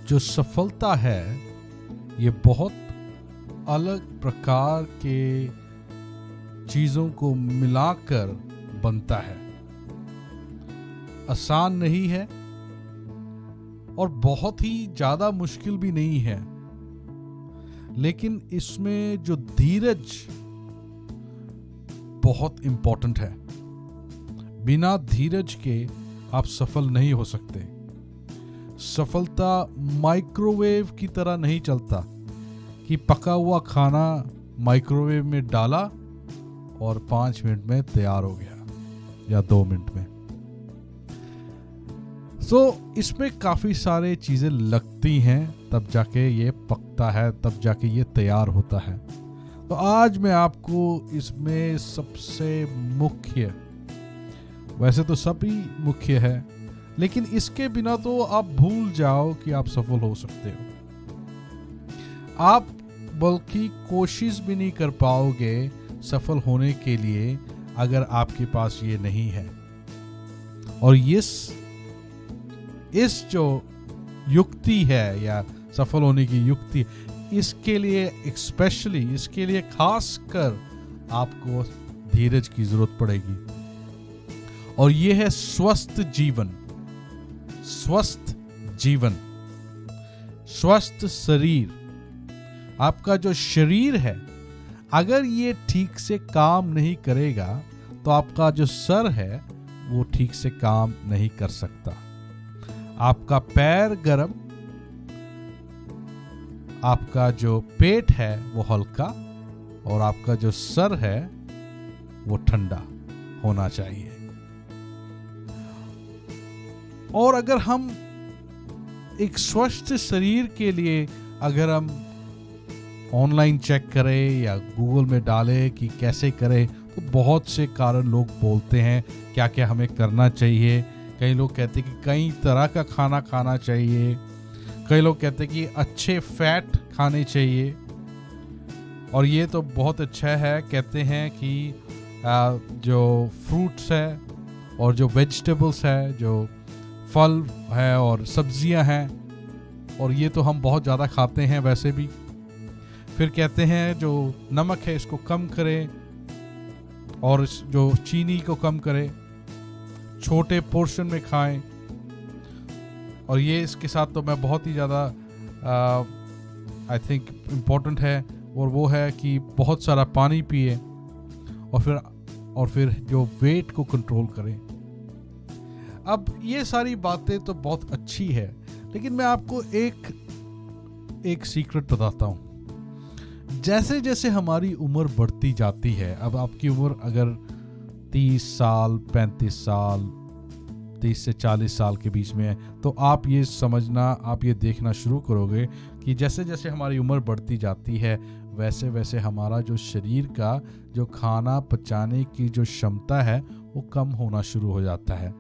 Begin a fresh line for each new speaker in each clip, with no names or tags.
जो सफलता है ये बहुत अलग प्रकार के चीज़ों को मिलाकर बनता है। आसान नहीं है और बहुत ही ज़्यादा मुश्किल भी नहीं है, लेकिन इसमें जो धीरज बहुत इंपॉर्टेंट है। बिना धीरज के आप सफल नहीं हो सकते। सफलता माइक्रोवेव की तरह नहीं चलता कि पका हुआ खाना माइक्रोवेव में डाला और 5 मिनट में तैयार हो गया या 2 मिनट में। इसमें काफ़ी सारे चीज़ें लगती हैं, तब जाके ये पकता है, तब जाके ये तैयार होता है। तो आज मैं आपको इसमें सबसे मुख्य, वैसे तो सभी मुख्य है, लेकिन इसके बिना तो आप भूल जाओ कि आप सफल हो सकते हो। आप बल्कि कोशिश भी नहीं कर पाओगे सफल होने के लिए अगर आपके पास ये नहीं है। और इस जो युक्ति है या सफल होने की युक्ति, इसके लिए स्पेशली, इसके लिए खास कर आपको धीरज की जरूरत पड़ेगी। और ये है स्वस्थ जीवन, स्वस्थ जीवन, स्वस्थ शरीर। आपका जो शरीर है, अगर ये ठीक से काम नहीं करेगा तो आपका जो सर है वो ठीक से काम नहीं कर सकता। आपका पैर गरम, आपका जो पेट है वो हल्का और आपका जो सर है वो ठंडा होना चाहिए। और अगर हम एक स्वस्थ शरीर के लिए अगर हम ऑनलाइन चेक करें या गूगल में डालें कि कैसे करें, तो बहुत से कारण लोग बोलते हैं क्या क्या हमें करना चाहिए। कई लोग कहते हैं कि कई तरह का खाना खाना चाहिए, कई लोग कहते हैं कि अच्छे फैट खाने चाहिए। और ये तो बहुत अच्छा है, कहते हैं कि जो फ्रूट्स है और जो वेजिटेबल्स है, जो फल है और सब्जियां हैं, और ये तो हम बहुत ज़्यादा खाते हैं वैसे भी। फिर कहते हैं जो नमक है इसको कम करें और जो चीनी को कम करें, छोटे पोर्शन में खाएं। और ये इसके साथ तो मैं बहुत ही ज़्यादा आई थिंक इम्पोर्टेंट है, और वो है कि बहुत सारा पानी पिए और फिर जो वेट को कंट्रोल करें। अब ये सारी बातें तो बहुत अच्छी है, लेकिन मैं आपको एक सीक्रेट बताता हूँ। जैसे जैसे हमारी उम्र बढ़ती जाती है, अब आपकी उम्र अगर 30 साल, 35 साल, 30 से 40 साल के बीच में है, तो आप ये समझना, आप ये देखना शुरू करोगे कि जैसे जैसे हमारी उम्र बढ़ती जाती है वैसे वैसे हमारा जो शरीर का जो खाना पचाने की जो क्षमता है वो कम होना शुरू हो जाता है।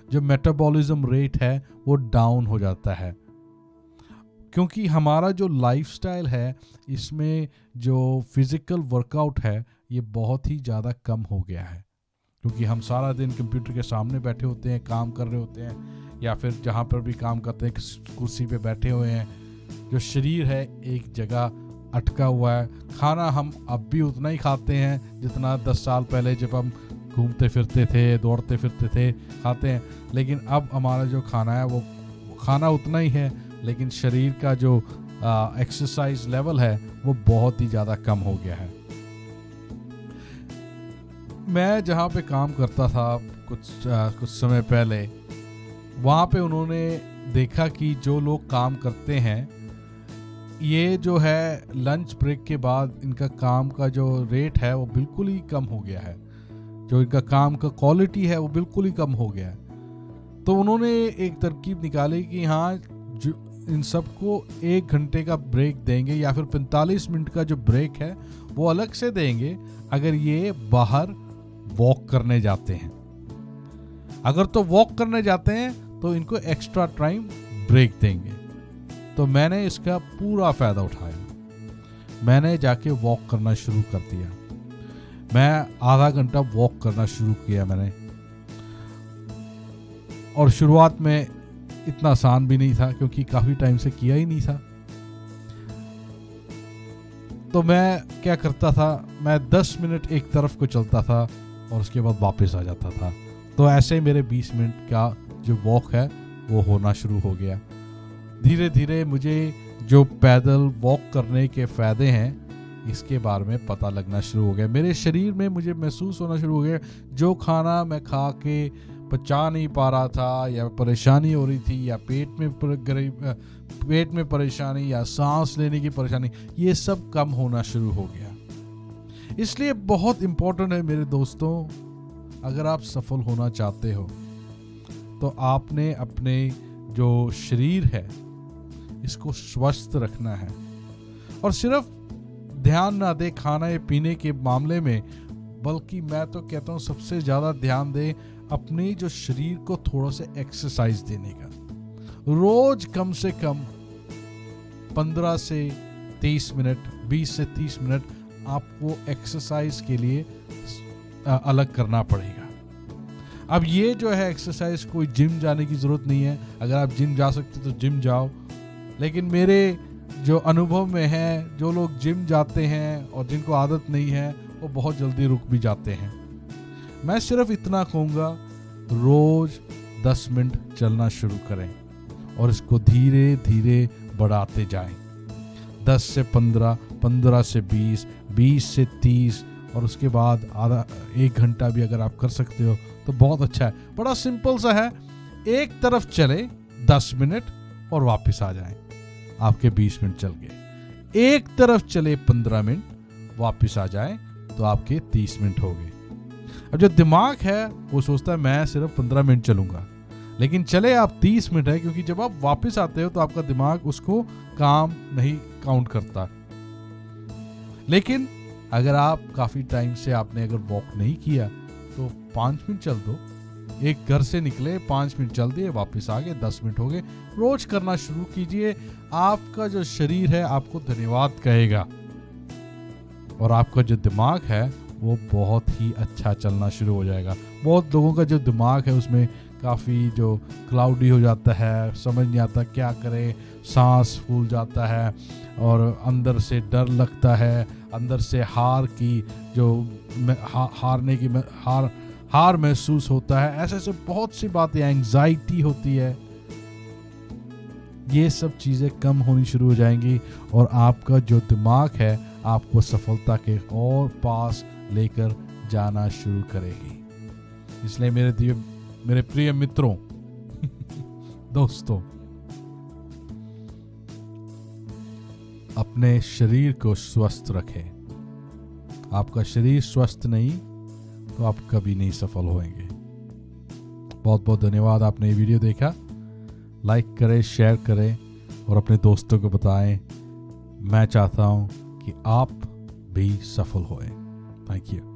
जो मेटाबॉलिज्म रेट है वो डाउन हो जाता है, क्योंकि हमारा जो लाइफस्टाइल है इसमें जो फिजिकल वर्कआउट है ये बहुत ही ज़्यादा कम हो गया है। क्योंकि हम सारा दिन कंप्यूटर के सामने बैठे होते हैं, काम कर रहे होते हैं, या फिर जहाँ पर भी काम करते हैं कुर्सी पे बैठे हुए हैं। जो शरीर है एक जगह अटका हुआ है। खाना हम अब भी उतना ही खाते हैं जितना 10 साल पहले जब हम घूमते फिरते थे, दौड़ते फिरते थे, खाते हैं। लेकिन अब हमारा जो खाना है वो खाना उतना ही है, लेकिन शरीर का जो एक्सरसाइज लेवल है वो बहुत ही ज़्यादा कम हो गया है। मैं जहाँ पे काम करता था कुछ समय पहले, वहाँ पे उन्होंने देखा कि जो लोग काम करते हैं ये जो है लंच ब्रेक के बाद इनका काम का जो रेट है वो बिल्कुल ही कम हो गया है। जो इनका काम का क्वालिटी है वो बिल्कुल ही कम हो गया है। तो उन्होंने एक तरकीब निकाली कि हाँ, इन सबको 1 घंटे का ब्रेक देंगे या फिर 45 मिनट का जो ब्रेक है वो अलग से देंगे अगर ये बाहर वॉक करने जाते हैं। अगर तो वॉक करने जाते हैं तो इनको एक्स्ट्रा टाइम ब्रेक देंगे। तो मैंने इसका पूरा फ़ायदा उठाया। मैंने जाके वॉक करना शुरू कर दिया। मैं आधा घंटा वॉक करना शुरू किया मैंने। और शुरुआत में इतना आसान भी नहीं था क्योंकि काफ़ी टाइम से किया ही नहीं था। तो मैं क्या करता था, मैं 10 मिनट एक तरफ को चलता था और उसके बाद वापस आ जाता था। तो ऐसे मेरे 20 मिनट का जो वॉक है वो होना शुरू हो गया। धीरे धीरे मुझे जो पैदल वॉक करने के फ़ायदे हैं इसके बारे में पता लगना शुरू हो गया। मेरे शरीर में मुझे महसूस होना शुरू हो गया, जो खाना मैं खा के पचा नहीं पा रहा था या परेशानी हो रही थी या पेट में परेशानी या सांस लेने की परेशानी, ये सब कम होना शुरू हो गया। इसलिए बहुत इम्पोर्टेंट है मेरे दोस्तों, अगर आप सफल होना चाहते हो तो आपने अपने जो शरीर है इसको स्वस्थ रखना है। और सिर्फ ध्यान ना दे खाने पीने के मामले में, बल्कि मैं तो कहता हूँ सबसे ज़्यादा ध्यान दे अपने जो शरीर को थोड़ा सा एक्सरसाइज देने का। रोज कम से कम 15 से 30 मिनट, 20 से 30 मिनट आपको एक्सरसाइज के लिए अलग करना पड़ेगा। अब ये जो है एक्सरसाइज, कोई जिम जाने की ज़रूरत नहीं है। अगर आप जिम जा सकते तो जिम जाओ, लेकिन मेरे जो अनुभव में है, जो लोग जिम जाते हैं और जिनको आदत नहीं है वो बहुत जल्दी रुक भी जाते हैं। मैं सिर्फ इतना कहूँगा, रोज 10 मिनट चलना शुरू करें और इसको धीरे धीरे बढ़ाते जाएं। 10 से 15, 15 से 20, 20 से 30 और उसके बाद आधा 1 घंटा भी अगर आप कर सकते हो तो बहुत अच्छा है। बड़ा सिंपल सा है, एक तरफ चले 10 मिनट और वापस आ जाएं, आपके 20 मिनट चल गए। एक तरफ चले 15 मिनट, वापस आ जाएं तो आपके 30 मिनट हो गए। अब जो दिमाग है वो सोचता है मैं सिर्फ 15 मिनट चलूंगा, लेकिन चले आप 30 मिनट है, क्योंकि जब आप वापस आते हो तो आपका दिमाग उसको काम नहीं काउंट करता। लेकिन अगर आप काफ़ी टाइम से आपने अगर वॉक नहीं किया तो 5 मिनट चल दो। एक घर से निकले, 5 मिनट चल दिए, वापस आ गए, 10 मिनट हो गए। रोज करना शुरू कीजिए, आपका जो शरीर है आपको धन्यवाद कहेगा और आपका जो दिमाग है वो बहुत ही अच्छा चलना शुरू हो जाएगा। बहुत लोगों का जो दिमाग है उसमें काफ़ी जो क्लाउडी हो जाता है, समझ नहीं आता क्या करे, सांस फूल जाता है और अंदर से डर लगता है, अंदर से हार की जो हारने की हार महसूस होता है। ऐसे ऐसे बहुत सी बातें, एंग्जाइटी होती है। ये सब चीज़ें कम होनी शुरू हो जाएंगी और आपका जो दिमाग है आपको सफलता के और पास लेकर जाना शुरू करेगी। इसलिए मेरे प्रिय मित्रों दोस्तों, अपने शरीर को स्वस्थ रखें। आपका शरीर स्वस्थ नहीं तो आप कभी नहीं सफल होंगे। बहुत बहुत धन्यवाद, आपने ये वीडियो देखा। लाइक करें, शेयर करें और अपने दोस्तों को बताएं। मैं चाहता हूं कि आप भी सफल होएं। Thank you.